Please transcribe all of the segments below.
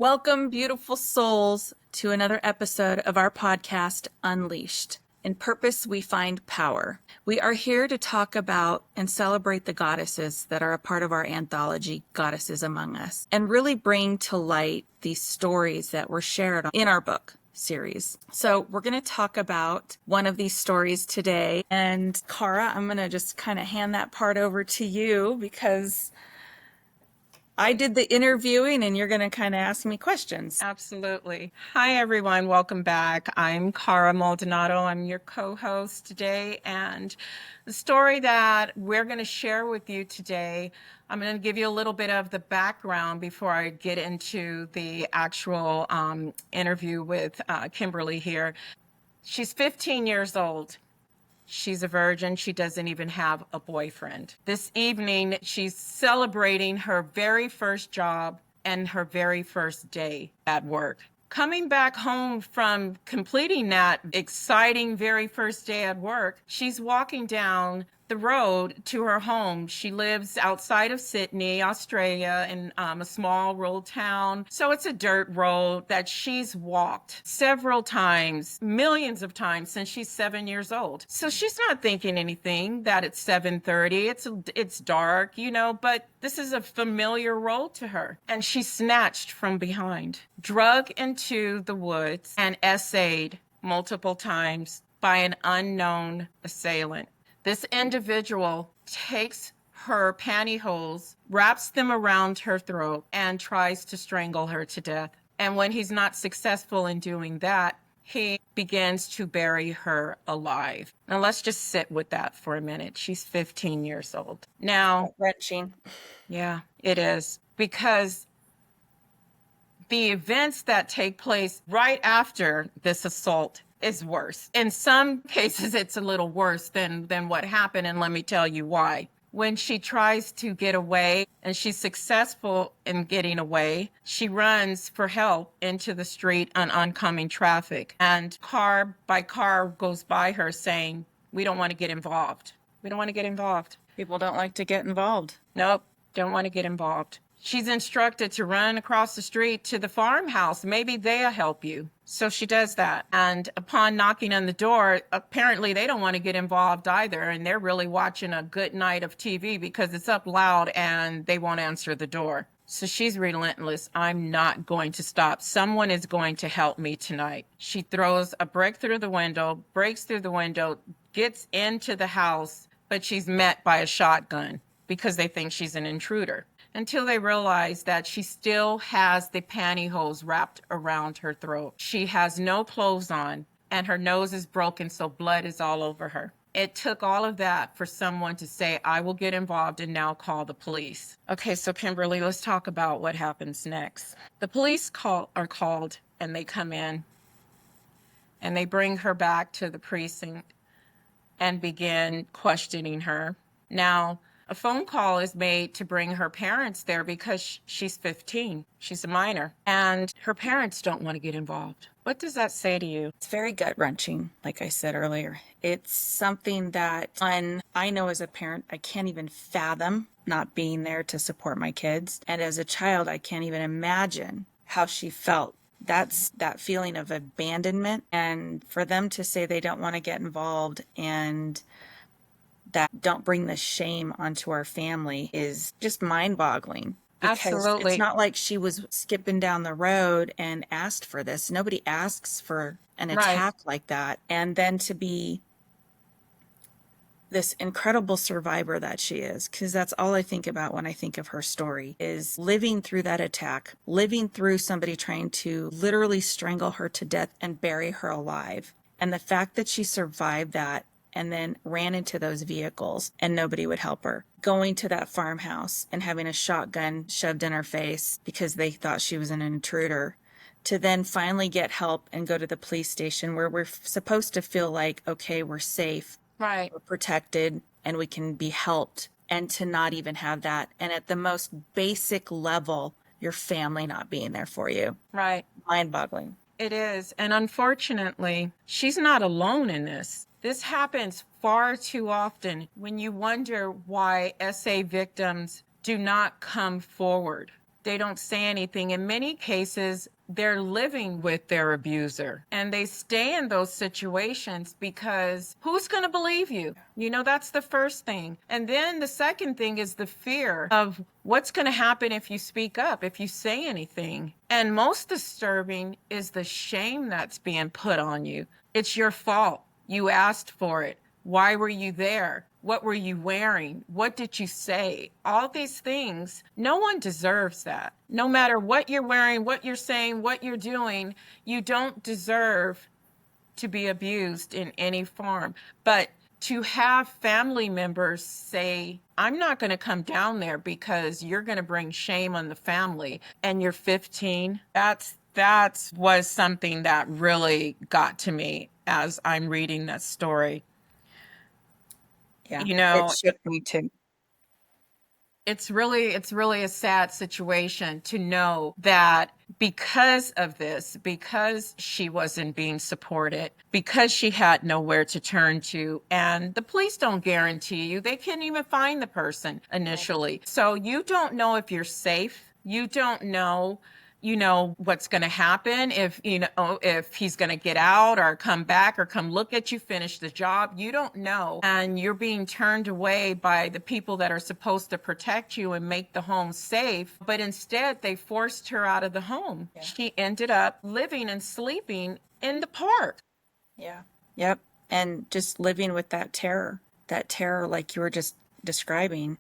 Welcome, beautiful souls, to another episode of our podcast, Unleashed. In purpose, we find power. We are here to talk about and celebrate the goddesses that are a part of our anthology, Goddesses Among Us, and really bring to light these stories that were shared in our book series. So we're going to talk about one of these stories today. And Kara, I'm going to just kind of hand that part over to you because I did the interviewing and you're going to kind of ask me questions. Absolutely. Hi, everyone. Welcome back. I'm Kara Maldonado. I'm your co-host today. And the story that we're going to share with you today, I'm going to give you a little bit of the background before I get into the actual interview with Kimberly here. She's 15 years old. She's a virgin. She doesn't even have a boyfriend. This evening, she's celebrating her very first job and her very first day at work. Coming back home from completing that exciting very first day at work, she's walking down the road to her home. She lives outside of Sydney, Australia, in a small rural town. So it's a dirt road that she's walked several times, millions of times since she's 7 years old. So she's not thinking anything that it's 7:30. It's dark, but this is a familiar road to her. And she's snatched from behind, drug into the woods, and essayed multiple times by an unknown assailant. This individual takes her pantyhose, wraps them around her throat, and tries to strangle her to death. And when he's not successful in doing that, he begins to bury her alive. Now, let's just sit with that for a minute. She's 15 years old. Now, Wrenching. Yeah, it is. Because the events that take place right after this assault is worse. In some cases, it's a little worse than what happened, and let me tell you why. When she tries to get away and she's successful in getting away, she runs for help into the street on oncoming traffic. And car by car goes by her saying, "We don't want to get involved. We don't want to get involved." People don't like to get involved. Nope, don't want to get involved. She's instructed to run across the street to the farmhouse. Maybe they'll help you. So she does that. And upon knocking on the door, apparently they don't want to get involved either. And they're really watching a good night of TV because it's up loud and they won't answer the door. So she's relentless. I'm not going to stop. Someone is going to help me tonight. She throws a brick through the window, breaks through the window, gets into the house, but she's met by a shotgun because they think she's an intruder. Until they realize that she still has the pantyhose wrapped around her throat. She has no clothes on, and her nose is broken, so blood is all over her. It took all of that for someone to say, "I will get involved and now call the police." Okay, so Kimberly, let's talk about what happens next. The police are called, and they come in, and they bring her back to the precinct and begin questioning her. Now, a phone call is made to bring her parents there because she's 15. She's a minor. And her parents don't want to get involved. What does that say to you? It's very gut-wrenching, like I said earlier. It's something that I know as a parent, I can't even fathom not being there to support my kids. And as a child, I can't even imagine how she felt. That's that feeling of abandonment. And for them to say they don't want to get involved and that don't bring the shame onto our family is just mind-boggling. Absolutely. It's not like she was skipping down the road and asked for this. Nobody asks for an attack like that. And then to be this incredible survivor that she is, because that's all I think about when I think of her story, is living through that attack, living through somebody trying to literally strangle her to death and bury her alive. And the fact that she survived that and then ran into those vehicles and nobody would help her. Going to that farmhouse and having a shotgun shoved in her face because they thought she was an intruder, to then finally get help and go to the police station where we're supposed to feel like, okay, we're safe, Right. we're protected, and we can be helped, and to not even have that. And at the most basic level, your family not being there for you. Right. Mind-boggling. It is. And unfortunately, she's not alone in this. This happens far too often when you wonder why SA victims do not come forward. They don't say anything. In many cases, they're living with their abuser and they stay in those situations because who's going to believe you? You know, that's the first thing. And then the second thing is the fear of what's going to happen if you speak up, if you say anything. And most disturbing is the shame that's being put on you. It's your fault. You asked for it. Why were you there? What were you wearing? What did you say? All these things, no one deserves that. No matter what you're wearing, what you're saying, what you're doing, you don't deserve to be abused in any form. But to have family members say, I'm not going to come down there because you're going to bring shame on the family and you're 15, that was something that really got to me as I'm reading that story. Yeah, You it know, shook me too. it's really a sad situation to know that because of this, because she wasn't being supported, because she had nowhere to turn to, and the police don't guarantee you, they can't even find the person initially. So you don't know if you're safe. You don't know, what's going to happen, if if he's going to get out or come back or come look at you, finish the job. You don't know, and you're being turned away by the people that are supposed to protect you and make the home safe, but instead they forced her out of the home. She ended up living and sleeping in the park. Yeah. Yep. And just living with that terror like you were just describing.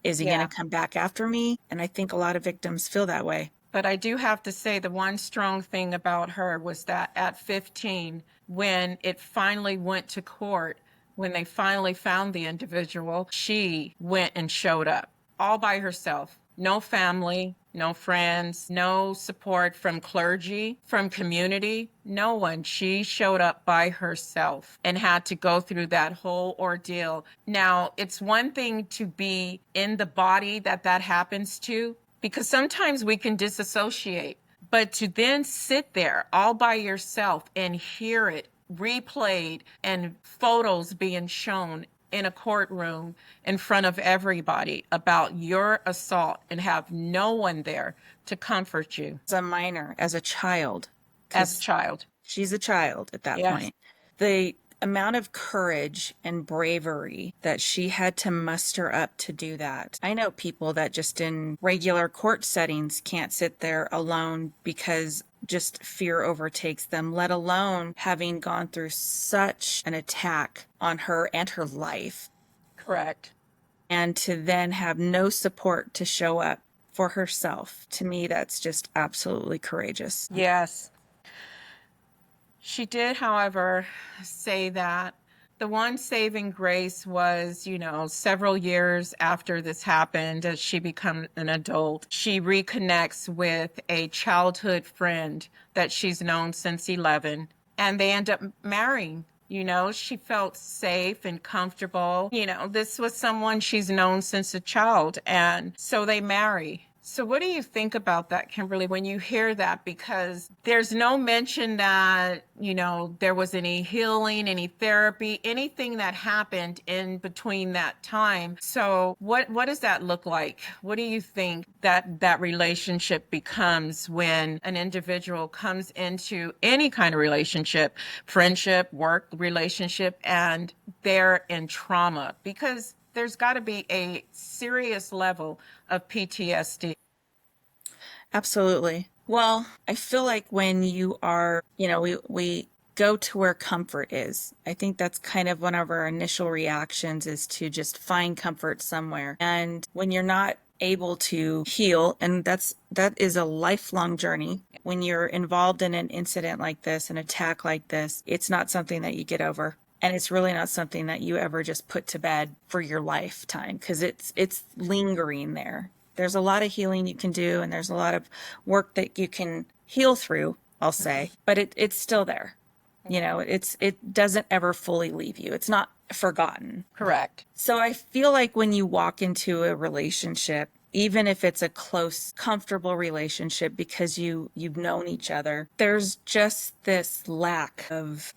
Is he going to come back after me? And I think a lot of victims feel that way. But I do have to say the one strong thing about her was that at 15, when it finally went to court, when they finally found the individual, she went and showed up all by herself. No family, no friends, no support from clergy, from community, no one. She showed up by herself and had to go through that whole ordeal. Now, it's one thing to be in the body that happens to, because sometimes we can disassociate, but to then sit there all by yourself and hear it replayed and photos being shown in a courtroom in front of everybody about your assault and have no one there to comfort you. As a minor, as a child. As a child. She's a child at that point. The amount of courage and bravery that she had to muster up to do that. I know people that just in regular court settings can't sit there alone because just fear overtakes them, let alone having gone through such an attack on her and her life. Correct. And to then have no support to show up for herself. To me, that's just absolutely courageous. Yes. She did, however, say that the one saving grace was, several years after this happened, as she became an adult, she reconnects with a childhood friend that she's known since 11, and they end up marrying. She felt safe and comfortable. This was someone she's known since a child, and so they marry. So what do you think about that, Kimberly, when you hear that? Because there's no mention that, there was any healing, any therapy, anything that happened in between that time. So what does that look like? What do you think that relationship becomes when an individual comes into any kind of relationship, friendship, work relationship, and they're in trauma? Because there's got to be a serious level of PTSD. Absolutely. Well, I feel like when you are, we go to where comfort is. I think that's kind of one of our initial reactions, is to just find comfort somewhere. And when you're not able to heal, and that is a lifelong journey. When you're involved in an incident like this, an attack like this, it's not something that you get over. And it's really not something that you ever just put to bed for your lifetime, because it's lingering there. There's a lot of healing you can do, and there's a lot of work that you can heal through, I'll say, but it's still there. It doesn't ever fully leave you. It's not forgotten. Correct. So I feel like when you walk into a relationship, even if it's a close, comfortable relationship because you've known each other, there's just this lack of,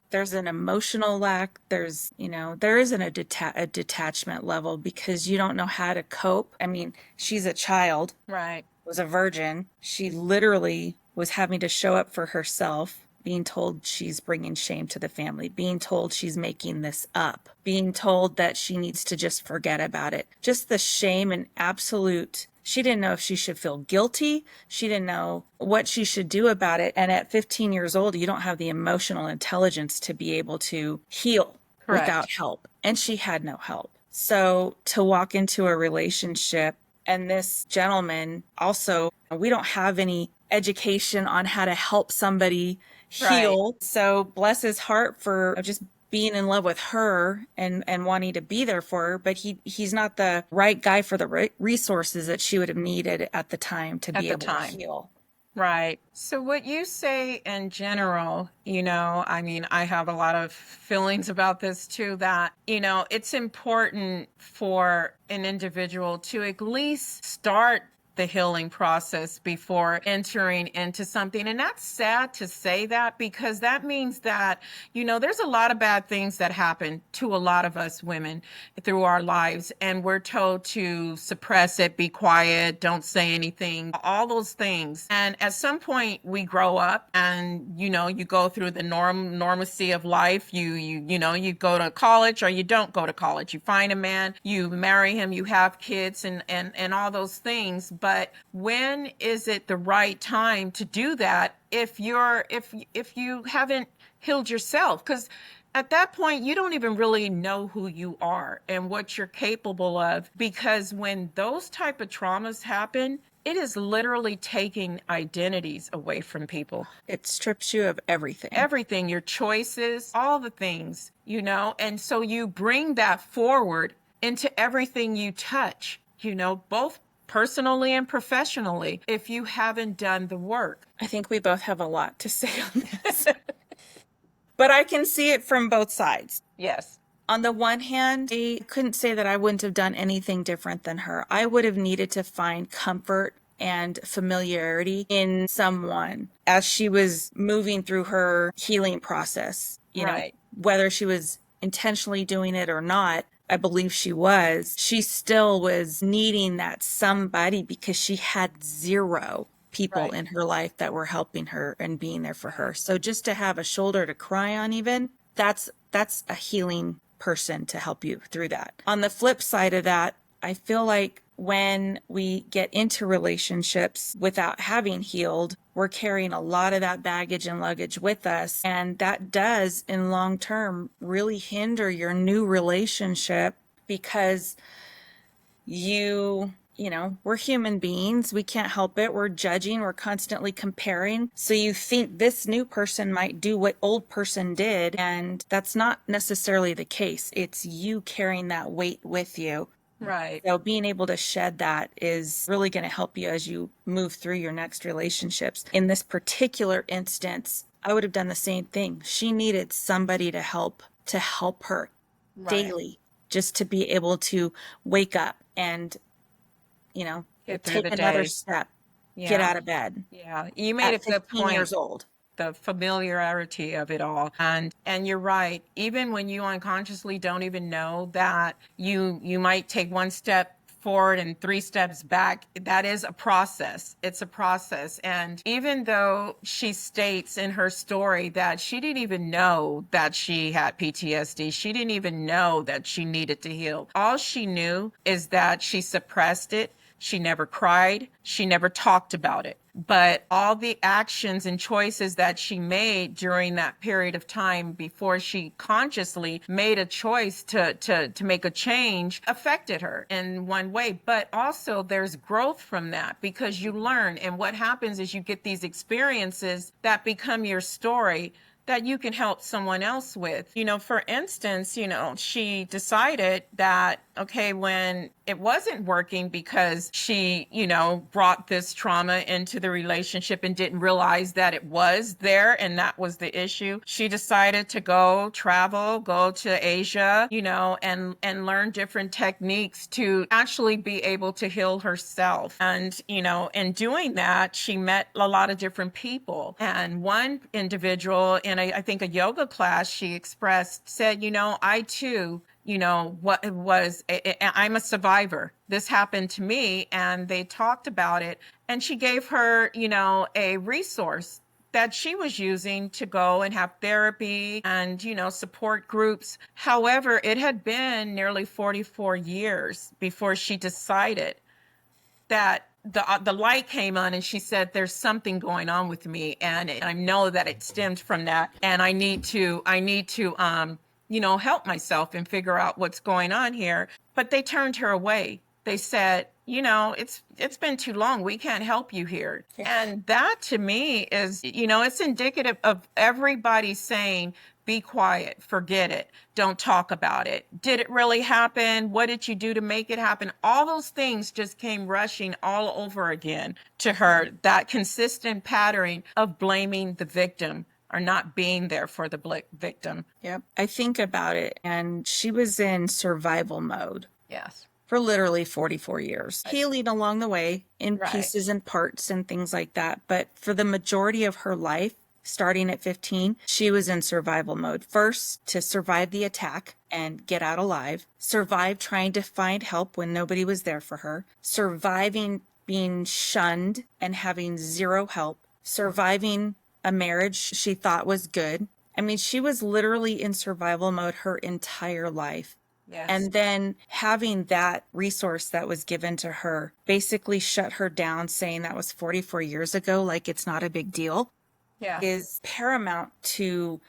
there's an emotional lack. There's, there isn't a detachment level because you don't know how to cope. I mean, she's a child. Right. was a virgin. She literally was having to show up for herself, being told she's bringing shame to the family, being told she's making this up, being told that she needs to just forget about it. Just the shame and absolute. She didn't know if she should feel guilty. She didn't know what she should do about it. And at 15 years old, you don't have the emotional intelligence to be able to heal without Correct. help. And she had no help. So to walk into a relationship, and this gentleman also, we don't have any education on how to help somebody Right. heal. So bless his heart for just being in love with her and wanting to be there for her, but he's not the right guy for the resources that she would have needed at the time to At be the able to time. heal. Right. So what you say in general, I mean, I have a lot of feelings about this too, that, it's important for an individual to at least start the healing process before entering into something. And that's sad to say that, because that means that, there's a lot of bad things that happen to a lot of us women through our lives. And we're told to suppress it, be quiet, don't say anything, all those things. And at some point we grow up and, you go through the normacy of life. You go to college or you don't go to college. You find a man, you marry him, you have kids and all those things. But when is it the right time to do that if you haven't healed yourself? Because at that point, you don't even really know who you are and what you're capable of, because when those type of traumas happen, it is literally taking identities away from people. It strips you of everything. Everything, your choices, all the things, and so you bring that forward into everything you touch, both personally and professionally, if you haven't done the work. I think we both have a lot to say on this. But I can see it from both sides. Yes. On the one hand, I couldn't say that I wouldn't have done anything different than her. I would have needed to find comfort and familiarity in someone as she was moving through her healing process. Right. Whether she was intentionally doing it or not, I believe she was. She still was needing that somebody because she had zero people Right. in her life that were helping her and being there for her. So just to have a shoulder to cry on, even that's a healing person to help you through that. On the flip side of that, I feel like when we get into relationships without having healed, we're carrying a lot of that baggage and luggage with us. And that does, in long term, really hinder your new relationship, because we're human beings. We can't help it. We're judging. We're constantly comparing. So you think this new person might do what old person did, and that's not necessarily the case. It's you carrying that weight with you. Right. So being able to shed that is really going to help you as you move through your next relationships. In this particular instance, I would have done the same thing. She needed somebody to help her Right. daily, just to be able to wake up and Get through take the another day. step, get Yeah. out of bed Yeah. You made a at good 15 years point. old. The familiarity of it all. And you're right. Even when you unconsciously don't even know that you might take one step forward and three steps back, that is a process. It's a process. And even though she states in her story that she didn't even know that she had PTSD, she didn't even know that she needed to heal. All she knew is that she suppressed it. She never cried. She never talked about it. But all the actions and choices that she made during that period of time before she consciously made a choice to make a change affected her in one way. But also there's growth from that, because you learn. And what happens is you get these experiences that become your story that you can help someone else with. For instance, she decided that, okay, when it wasn't working because she, brought this trauma into the relationship and didn't realize that it was there and that was the issue, she decided to go to Asia, and learn different techniques to actually be able to heal herself. And, in doing that, she met a lot of different people. And one individual in I think a yoga class, she said, I too, what it was. I'm a survivor. This happened to me, and they talked about it. And she gave her, a resource that she was using to go and have therapy and, support groups. However, it had been nearly 44 years before she decided that the light came on, and she said, there's something going on with me, and I know that it stemmed from that, and I need to help myself and figure out what's going on here. But they turned her away. They said, it's been too long. We can't help you here. And that to me is, it's indicative of everybody saying, be quiet, forget it, don't talk about it. Did it really happen? What did you do to make it happen? All those things just came rushing all over again to her. That consistent pattern of blaming the victim or not being there for the victim. Yep. I think about it, and she was in survival mode. Yes. For literally 44 years, healing along the way in pieces and parts and things like that. But for the majority of her life, starting at 15, she was in survival mode. First, to survive the attack and get out alive, survive trying to find help when nobody was there for her, surviving being shunned and having zero help, surviving a marriage she thought was good. I mean, she was literally in survival mode her entire life. Yes. And then having that resource that was given to her basically shut her down, saying that was 44 years ago, like it's not a big deal, is paramount to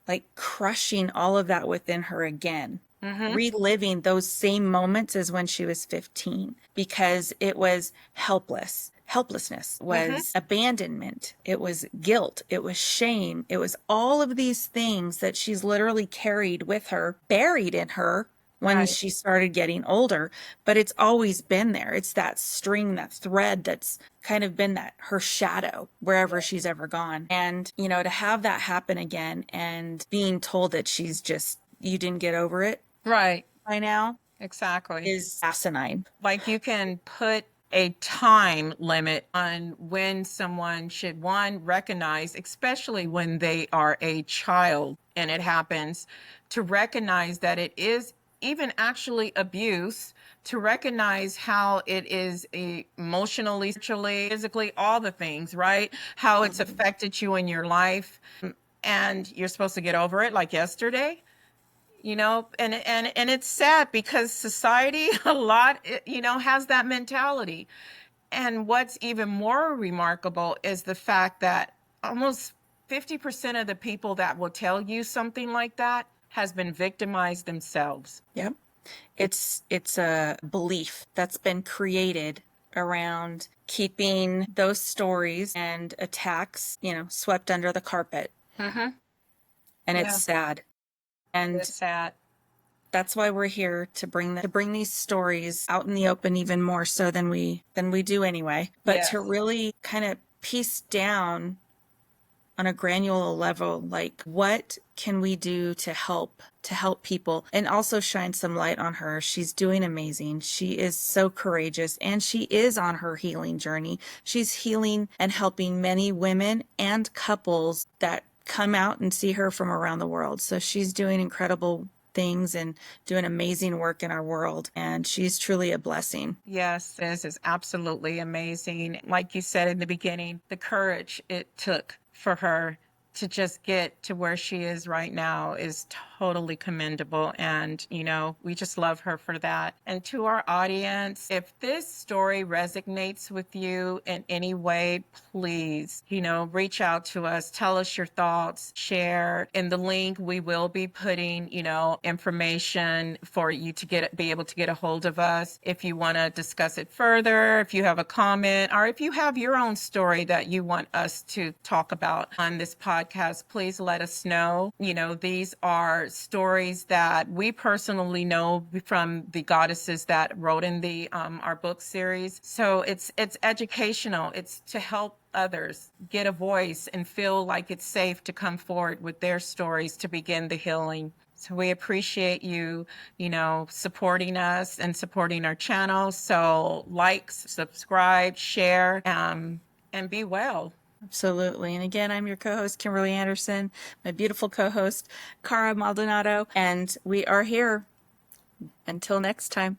like crushing all of that within her again. Reliving those same moments as when she was 15, because it was helplessness, was abandonment, it was guilt, it was shame, it was all of these things that she's literally carried with her, buried in her when she started getting older, but it's always been there. It's that string, that thread that's kind of been that her shadow wherever she's ever gone. And, to have that happen again and being told that she's just, you didn't get over it by now. Exactly. Is asinine. Like, you can put a time limit on when someone should, one, recognize, especially when they are a child and it happens, to recognize that it is even actually abuse, to recognize how it is emotionally, spiritually, physically, all the things, right? How it's affected you in your life, and you're supposed to get over it like yesterday. And it's sad because society a lot, has that mentality. And what's even more remarkable is the fact that almost 50% of the people that will tell you something like that has been victimized themselves. Yep. It's a belief that's been created around keeping those stories and attacks, swept under the carpet. And it's sad. And it's sad. That's why we're here to bring these stories out in the open even more so than we do anyway. But to really kind of piece down on a granular level, like, what can we do to help people, and also shine some light on her. She's doing amazing. She is so courageous, and she is on her healing journey. She's healing and helping many women and couples that come out and see her from around the world. So she's doing incredible things and doing amazing work in our world, and she's truly a blessing. Yes, this is absolutely amazing. Like you said in the beginning, the courage it took for her to just get to where she is right now is totally commendable. And, we just love her for that. And to our audience, if this story resonates with you in any way, please, reach out to us, tell us your thoughts, share. In the link, we will be putting, information for you to be able to get a hold of us. If you want to discuss it further, if you have a comment, or if you have your own story that you want us to talk about on this podcast, please let us know. These are stories that we personally know from the goddesses that wrote in the our book series. So it's educational. It's to help others get a voice and feel like it's safe to come forward with their stories to begin the healing. So we appreciate you, supporting us and supporting our channel. So like, subscribe, share, and be well. Absolutely. And again, I'm your co-host, Kimberly Anderson, my beautiful co-host, Kara Maldonado, and we are here Until next time.